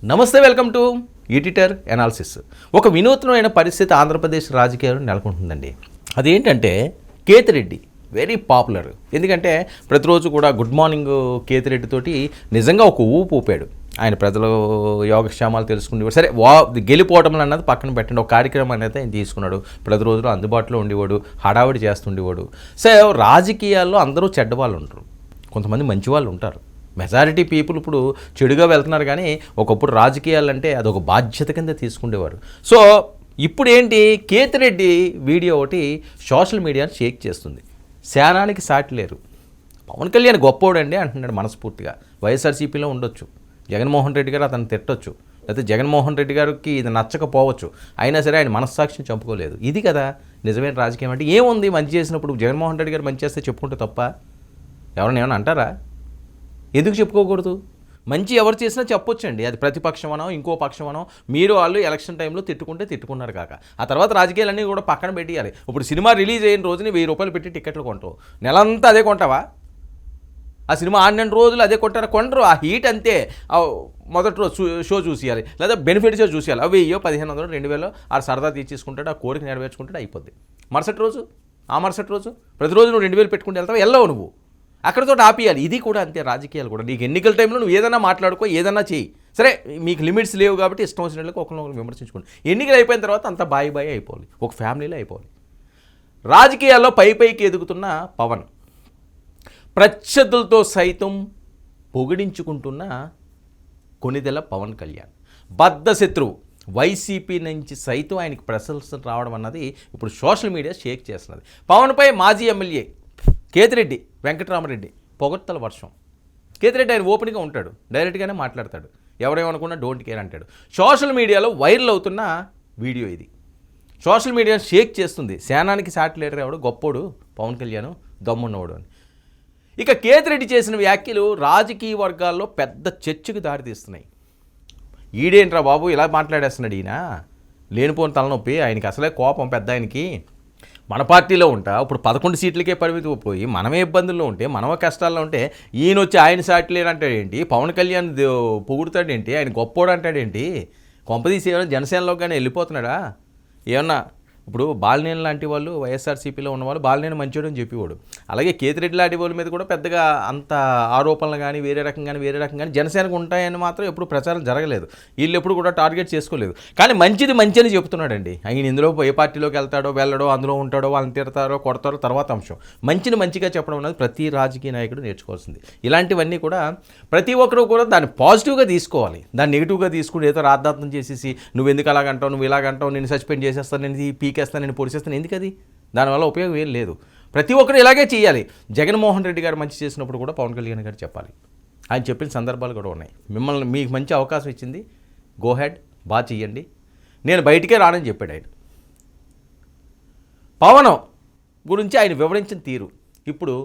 నమస్తే, welcome to editor analysis. ఒక వినూత్నమైన పరిస్థితి ఆంధ్రప్రదేశ్ రాజకీయాలు నెలకొంటుందండి. అదేంటంటే కేతిరెడ్డి వెరీ పాపులర్. ఎందుకంటే ప్రతిరోజు కూడా గుడ్ మార్నింగ్ కేతిరెడ్డి తోటి నిజంగా ఒక ఊపు ఊపాడు. ఆయన ప్రజలు యోగక్షేమాలు తెలుసుకునేవాడు. సరే గెలిపోవటం అన్నది పక్కన పెట్టండి, ఒక కార్యక్రమం అనేది ఆయన తీసుకున్నాడు. ప్రతిరోజులు అందుబాటులో ఉండేవాడు, హడావిడి చేస్తుండేవాడు. సో రాజకీయాల్లో అందరూ చెడ్డవాళ్ళు ఉంటారు, కొంతమంది మంచి వాళ్ళు ఉంటారు. మెజారిటీ పీపుల్ ఇప్పుడు చెడుగా వెళ్తున్నారు, కానీ ఒకప్పుడు రాజకీయాలంటే అదొక బాధ్యత కింద తీసుకునేవారు. సో ఇప్పుడు ఏంటి, కేతిరెడ్డి వీడియో ఒకటి సోషల్ మీడియాని షేక్ చేస్తుంది. శానానికి సాటి లేరు. పవన్ కళ్యాణ్ గొప్పోడండి అంటున్నాడు మనస్ఫూర్తిగా. వైఎస్ఆర్సీపీలో ఉండొచ్చు, జగన్మోహన్ రెడ్డి గారు అతను తిట్టొచ్చు, లేకపోతే జగన్మోహన్ రెడ్డి గారికి ఇది నచ్చకపోవచ్చు, అయినా సరే ఆయన మనస్సాక్షిని చంపుకోలేదు. ఇది కదా నిజమైన రాజకీయం అంటే. ఏముంది, మంచి చేసినప్పుడు జగన్మోహన్ రెడ్డి గారు మంచి చేస్తే చెప్పుకుంటే తప్ప? ఎవరైనా ఏమైనా అంటారా? ఎందుకు చెప్పుకోకూడదు? మంచి ఎవరు చేసినా చెప్పొచ్చండి. అది ప్రతిపక్షమనో ఇంకో పక్షమనో. మీరు వాళ్ళు ఎలక్షన్ టైంలో తిట్టుకుంటే తిట్టుకున్నారు కాక, ఆ తర్వాత రాజకీయాలన్నీ కూడా పక్కన పెట్టేయాలి. ఇప్పుడు సినిమా రిలీజ్ అయిన రోజుని 1000 రూపాయలు పెట్టి టికెట్లు కొంటావు, నెలంతా అదే కొంటావా? ఆ సినిమా 12 రోజులు అదే కొంటారా? కొండరు. ఆ హీట్ అంతే. మొదటి రోజు షో చూసేయాలి, లేదా బెనిఫిట్ షో చూసేయాలి. అవి 1000, 1500, 2000 ఆ సరదా తీర్చేసుకుంటాడు, ఆ కోరిక నెరవేర్చుకుంటాడు, అయిపోద్ది. మరుసటి రోజు ప్రతిరోజు నువ్వు 2000 పెట్టుకుంటూ వెళ్తావు, వెళ్ళవు నువ్వు. అక్కడితో ఆపియాలి. ఇది కూడా అంతే, రాజకీయాలు కూడా. నీకు ఎన్నికల టైంలో నువ్వు ఏదైనా మాట్లాడుకో, ఏదైనా చేయి. సరే మీకు లిమిట్స్ లేవు కాబట్టి ఇష్టం వచ్చినట్లుగా ఒకరినొకరు విమర్శించుకోండి. ఎన్నికలు అయిపోయిన తర్వాత అంతా బాయి అయిపోవాలి, ఒక ఫ్యామిలీలో అయిపోవాలి. రాజకీయాల్లో పైకి ఎదుగుతున్న పవన్, ప్రత్యర్థులతో సైతం పొగిడించుకుంటున్న కొనిదెల పవన్ కళ్యాణ్, బద్ధ శత్రువు వైసీపీ నుంచి సైతం ఆయనకి ప్రశంసలు రావడం అన్నది ఇప్పుడు సోషల్ మీడియా షేక్ చేస్తున్నది. పవన్పై మాజీ ఎమ్మెల్యే కేతిరెడ్డి వెంకటరామరెడ్డి పొగడ్తల వర్షం. కేతిరెడ్డి ఆయన ఓపెన్గా ఉంటాడు, డైరెక్ట్గానే మాట్లాడతాడు, ఎవరేమనుకున్నా డోంట్ కేర్ అంటాడు. సోషల్ మీడియాలో వైరల్ అవుతున్న వీడియో ఇది. సోషల్ మీడియా షేక్ చేస్తుంది. శానానికి సాటి లీడర్ ఎవడు, గొప్పోడు పవన్ కళ్యాణ్, దమ్మున్నవాడు అని. ఇక కేతిరెడ్డి చేసిన వ్యాఖ్యలు రాజకీయ వర్గాల్లో పెద్ద చర్చకు దారితీస్తున్నాయి. ఈడేంట్రా బాబు ఇలా మాట్లాడేస్తున్నాడు, ఈయన లేనిపోని తలనొప్పి, ఆయనకి అసలే కోపం పెద్ద ఆయనకి. మన పార్టీలో ఉంటా ఇప్పుడు 11 సీట్లకే పరిమితి పోయి మనమే ఇబ్బందుల్లో ఉంటే, మనమే కష్టాల్లో ఉంటే, ఈయన వచ్చి ఆయన సాటి లేరు అంటాడేంటి, పవన్ కళ్యాణ్ పొగుడుతాడేంటి, ఆయన గొప్పోడు అంటాడేంటి, కొంపదీసి ఏమైనా జనసేనలో కానీ వెళ్ళిపోతున్నాడా? ఏమన్నా ఇప్పుడు బాలినేని లాంటి వాళ్ళు వైఎస్ఆర్సీపీలో ఉన్నవాళ్ళు బాలినేని మంచోడు అని చెప్పేవాడు. అలాగే కేతిరెడ్డి లాంటి వాళ్ళ మీద కూడా పెద్దగా అంత ఆరోపణలు కానీ వేరే రకంగా జనసేనకు ఉంటాయని మాత్రం ఎప్పుడు ప్రచారం జరగలేదు. వీళ్ళు ఎప్పుడు కూడా టార్గెట్ చేసుకోలేదు. కానీ మంచిది మంచి అని చెప్తున్నాడండి. ఆయన ఇందులో ఏ పార్టీలోకి వెళ్తాడో వెళ్ళడో, అందులో ఉంటాడో, వాళ్ళని తిడతారో కొడతారో తర్వాత అంశం. మంచిని మంచిగా చెప్పడం అనేది ప్రతి రాజకీయ నాయకుడు నేర్చుకోవాల్సింది. ఇలాంటివన్నీ కూడా ప్రతి ఒక్కరు కూడా దాన్ని పాజిటివ్గా తీసుకోవాలి. దాన్ని నెగిటివ్గా తీసుకుని ఏదో రాద్ధాంతం చేసేసి నువ్వు ఎందుకు అలాగంటావు, నువ్వు ఇలాగంటావు, నేను సస్పెండ్ చేసేస్తాను, నేను పీకేస్తాను, నేను పొడిచేస్తాను, ఎందుకు? అది దానివల్ల ఉపయోగం ఏం లేదు. ప్రతి ఒక్కరు ఇలాగే చేయాలి. జగన్మోహన్ రెడ్డి గారు మంచి చేసినప్పుడు కూడా పవన్ కళ్యాణ్ గారు చెప్పాలి. ఆయన చెప్పిన సందర్భాలు కూడా ఉన్నాయి. మీకు మంచి అవకాశం ఇచ్చింది, గో హెడ్, బాగా చెయ్యండి, నేను బయటికే రానని చెప్పాడు ఆయన. పవన్ గురించి ఆయన వివరించిన తీరు ఇప్పుడు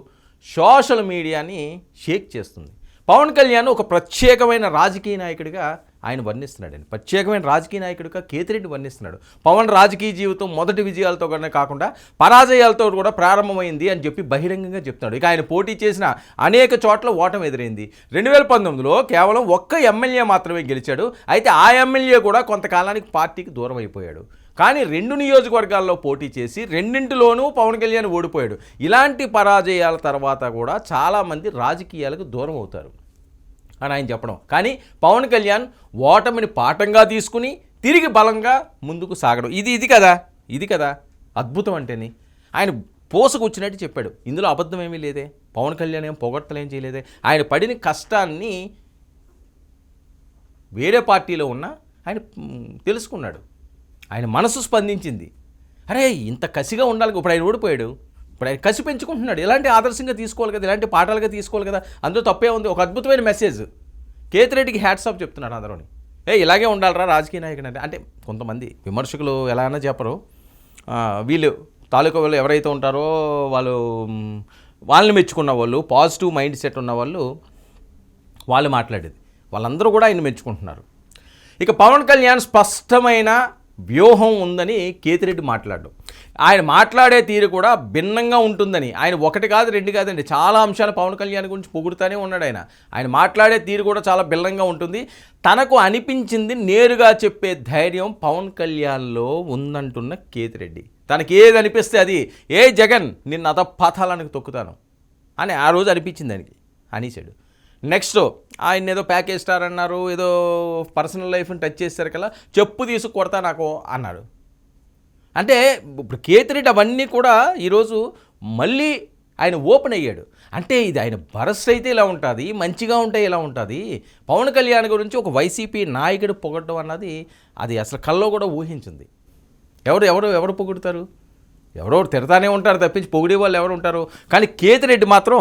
సోషల్ మీడియాని షేక్ చేస్తుంది. పవన్ కళ్యాణ్ ఒక ప్రత్యేకమైన రాజకీయ నాయకుడిగా ఆయన వర్ణిస్తున్నాడండి. ప్రత్యేకమైన రాజకీయ నాయకుడిగా కేతిరెడ్డి వర్ణిస్తున్నాడు. పవన్ రాజకీయ జీవితం మొదటి విజయాలతో కాకుండా పరాజయాలతో కూడా ప్రారంభమైంది అని చెప్పి బహిరంగంగా చెప్తున్నాడు. ఇక ఆయన పోటీ చేసిన అనేక చోట్ల ఓటమి ఎదురైంది. 2019లో కేవలం ఒక్క ఎమ్మెల్యే మాత్రమే గెలిచాడు. అయితే ఆ ఎమ్మెల్యే కూడా కొంతకాలానికి పార్టీకి దూరం అయిపోయాడు. కానీ 2 నియోజకవర్గాల్లో పోటీ చేసి రెండింటిలోనూ పవన్ కళ్యాణ్ ఓడిపోయాడు. ఇలాంటి పరాజయాల తర్వాత కూడా చాలామంది రాజకీయాలకు దూరం అవుతారు అని ఆయన చెప్పడం. కానీ పవన్ కళ్యాణ్ ఓటమిని పాఠంగా తీసుకుని తిరిగి బలంగా ముందుకు సాగడం, ఇది కదా అద్భుతం అంటేని. ఆయన పోసకొచ్చినట్టు చెప్పాడు. ఇందులో అబద్ధం ఏమీ లేదే. పవన్ కళ్యాణ్ ఏం పొగడ్తలేం చేయలేదే. ఆయన పడిన కష్టాన్ని వేరే పార్టీలో ఉన్న ఆయన తెలుసుకున్నాడు. ఆయన మనసు స్పందించింది. అరే ఇంత కసిగా ఉండాలి. ఇప్పుడు ఆయన ఓడిపోయాడు, ఇప్పుడు ఆయన కసి పెంచుకుంటున్నాడు. ఇలాంటి ఆదర్శంగా తీసుకోవాలి కదా, ఇలాంటి పాఠాలుగా తీసుకోవాలి కదా. అందులో తప్పే ఉంది. ఒక అద్భుతమైన మెసేజ్. కేతిరెడ్డికి హ్యాట్స్ ఆఫ్ చెప్తున్నాడు అందరూని. ఇలా ఉండాలరా రాజకీయ నాయకుడు అంటే. కొంతమంది విమర్శకులు ఎలా అయినా చెప్పరు. వీళ్ళు తాలూకా వాళ్ళు ఎవరైతే ఉంటారో వాళ్ళని మెచ్చుకున్న వాళ్ళు, పాజిటివ్ మైండ్ సెట్ ఉన్న వాళ్ళు మాట్లాడేది, వాళ్ళందరూ కూడా ఆయన మెచ్చుకుంటున్నారు. ఇక పవన్ కళ్యాణ్ స్పష్టమైన వ్యూహం ఉందని కేతిరెడ్డి మాట్లాడు. ఆయన మాట్లాడే తీరు కూడా భిన్నంగా ఉంటుందని, ఆయన ఒకటి కాదు రెండు కాదండి, చాలా అంశాలు పవన్ కళ్యాణ్ గురించి పొగుడుతూనే ఉన్నాడు. ఆయన మాట్లాడే తీరు కూడా చాలా భిన్నంగా ఉంటుంది. తనకు అనిపించింది నేరుగా చెప్పే ధైర్యం పవన్ కళ్యాణ్లో ఉందంటున్న కేతిరెడ్డి. తనకి ఏది అనిపిస్తే అది, ఏ జగన్ నిన్ను అధపాతాళానికి తొక్కుతాను అని ఆ రోజు అనిపించింది దానికి అనేసాడు. నెక్స్ట్ ఆయన ఏదో ప్యాకేజ్ స్టార్ అన్నారు, ఏదో పర్సనల్ లైఫ్ని టచ్ చేశారు కదా, చెప్పు తీసుకు కొడతా నాకు అన్నాడు. అంటే ఇప్పుడు కేతిరెడ్డి అవన్నీ కూడా ఈరోజు మళ్ళీ ఆయన ఓపెన్ అయ్యాడు. అంటే ఇది ఆయన భరస్ అయితే ఇలా ఉంటుంది, మంచిగా ఉంటే ఇలా ఉంటుంది. పవన్ కళ్యాణ్ గురించి ఒక వైసీపీ నాయకుడు పొగడడం అన్నది అది అసలు కల్లో కూడా ఊహించింది. ఎవరు పొగుడుతారు? ఎవరో తిడతానే ఉంటారు తప్పించి పొగిడే వాళ్ళు ఎవరు ఉంటారు? కానీ కేతిరెడ్డి మాత్రం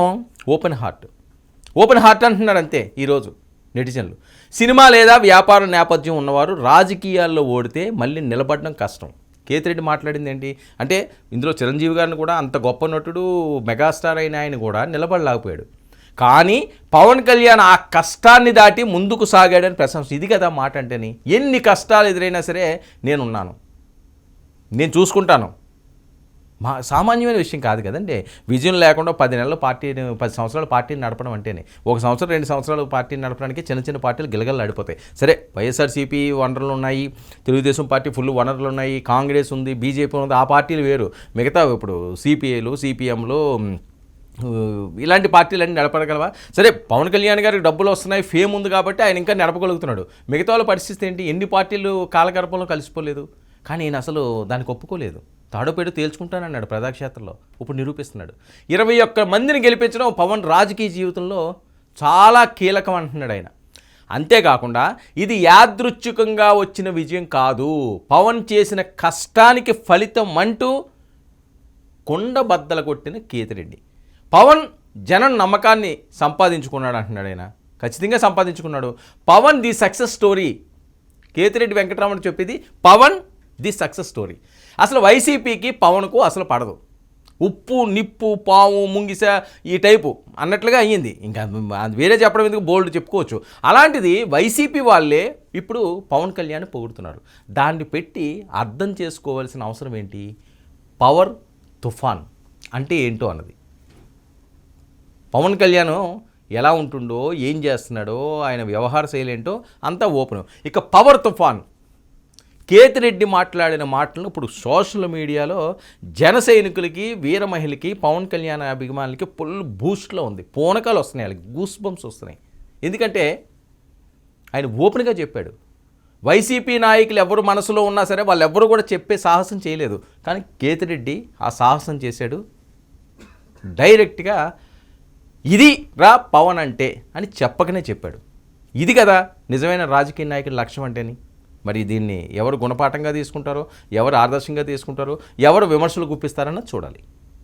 ఓపెన్ హార్ట్ అంటున్నాడు అంతే. ఈరోజు నెటిజన్లు సినిమా లేదా వ్యాపార నేపథ్యం ఉన్నవారు రాజకీయాల్లో ఓడితే మళ్ళీ నిలబడడం కష్టం. కేతిరెడ్డి మాట్లాడింది ఏంటి అంటే, ఇందులో చిరంజీవి గారిని కూడా అంత గొప్ప నటుడు మెగాస్టార్ అయిన ఆయన కూడా నిలబడలేకపోయాడు. కానీ పవన్ కళ్యాణ్ ఆ కష్టాన్ని దాటి ముందుకు సాగాడని ప్రశంస. ఇది కదా మాట అంటేని, ఎన్ని కష్టాలు ఎదురైనా సరే నేనున్నాను, నేను చూసుకుంటాను. సామాన్యమైన విషయం కాదు కదండి. విజయం లేకుండా 10 సంవత్సరాలు పార్టీని నడపడం అంటేనే, 1 సంవత్సరం 2 సంవత్సరాలు పార్టీని నడపడానికి చిన్న పార్టీలు గిలగలు నడిపోతాయి. సరే, వైఎస్ఆర్సీపీ వనరులు ఉన్నాయి, తెలుగుదేశం పార్టీ ఫుల్ వనరులు ఉన్నాయి, కాంగ్రెస్ ఉంది, బీజేపీ ఉంది, ఆ పార్టీలు వేరు. మిగతా ఇప్పుడు సిపిఐలు, సిపిఎంలు ఇలాంటి పార్టీలన్నీ నడపగలవా? సరే, పవన్ కళ్యాణ్ గారికి డబ్బులు వస్తున్నాయి, ఫేమ్ ఉంది కాబట్టి ఆయన ఇంకా నడపగలుగుతున్నాడు. మిగతా వాళ్ళ పరిస్థితి ఏంటి? ఎన్ని పార్టీలు కాలగర్భంలో కలిసిపోలేదు. కానీ ఈయన అసలు దానికి ఒప్పుకోలేదు. తాడోపేడు తేల్చుకుంటానన్నాడు ప్రజాక్షేత్రంలో. ఇప్పుడు నిరూపిస్తున్నాడు. 21 మందిని గెలిపించడం పవన్ రాజకీయ జీవితంలో చాలా కీలకం అంటున్నాడు ఆయన. అంతేకాకుండా ఇది యాదృచ్ఛికంగా వచ్చిన విజయం కాదు, పవన్ చేసిన కష్టానికి ఫలితం అంటూ కొండ బద్దలు కొట్టిన కేతిరెడ్డి. పవన్ జనం నమ్మకాన్ని సంపాదించుకున్నాడు అంటున్నాడు ఆయన. ఖచ్చితంగా సంపాదించుకున్నాడు. Pawan the success story. Ketireddy Venkataraman చెప్పేది పవన్ ది సక్సెస్ స్టోరీ. అసలు వైసీపీకి పవన్కు అసలు పడదు. ఉప్పు నిప్పు పాము ముంగిస ఈ టైపు అన్నట్లుగా అయ్యింది. ఇంకా వేరే చెప్పడం ఎందుకు, బోల్డ్ చెప్పుకోవచ్చు. అలాంటిది వైసీపీ వాళ్ళే ఇప్పుడు పవన్ కళ్యాణ్ పొగుడుతున్నారు. దాన్ని పెట్టి అర్థం చేసుకోవాల్సిన అవసరం ఏంటి? పవర్ తుఫాన్ అంటే ఏంటో అన్నది. పవన్ కళ్యాణ్ ఎలా ఉంటుండో, ఏం చేస్తున్నాడో, ఆయన వ్యవహార శైలి ఏంటో అంతా ఓపెన్. ఇక పవర్ తుఫాన్ కేతిరెడ్డి మాట్లాడిన మాటలను ఇప్పుడు సోషల్ మీడియాలో జన సైనికులకి, వీర మహిళకి, పవన్ కళ్యాణ్ అభిమానులకి ఫుల్ బూస్ట్లో ఉంది. పూనకాలు వస్తున్నాయి, వాళ్ళకి గూస్ బంప్స్ వస్తున్నాయి. ఎందుకంటే ఆయన ఓపెన్గా చెప్పాడు. వైసీపీ నాయకులు ఎవరు మనసులో ఉన్నా సరే వాళ్ళు ఎవరు కూడా చెప్పే సాహసం చేయలేదు. కానీ కేతిరెడ్డి ఆ సాహసం చేశాడు. డైరెక్ట్గా ఇది రా పవన్ అంటే అని చెప్పకనే చెప్పాడు. ఇది కదా నిజమైన రాజకీయ నాయకుడి లక్ష్యం అంటేని. మరి దీన్ని ఎవరు గుణపాఠంగా తీసుకుంటారో, ఎవరు ఆదర్శంగా తీసుకుంటారో, ఎవరు విమర్శలు గుప్పిస్తారన్నది చూడాలి.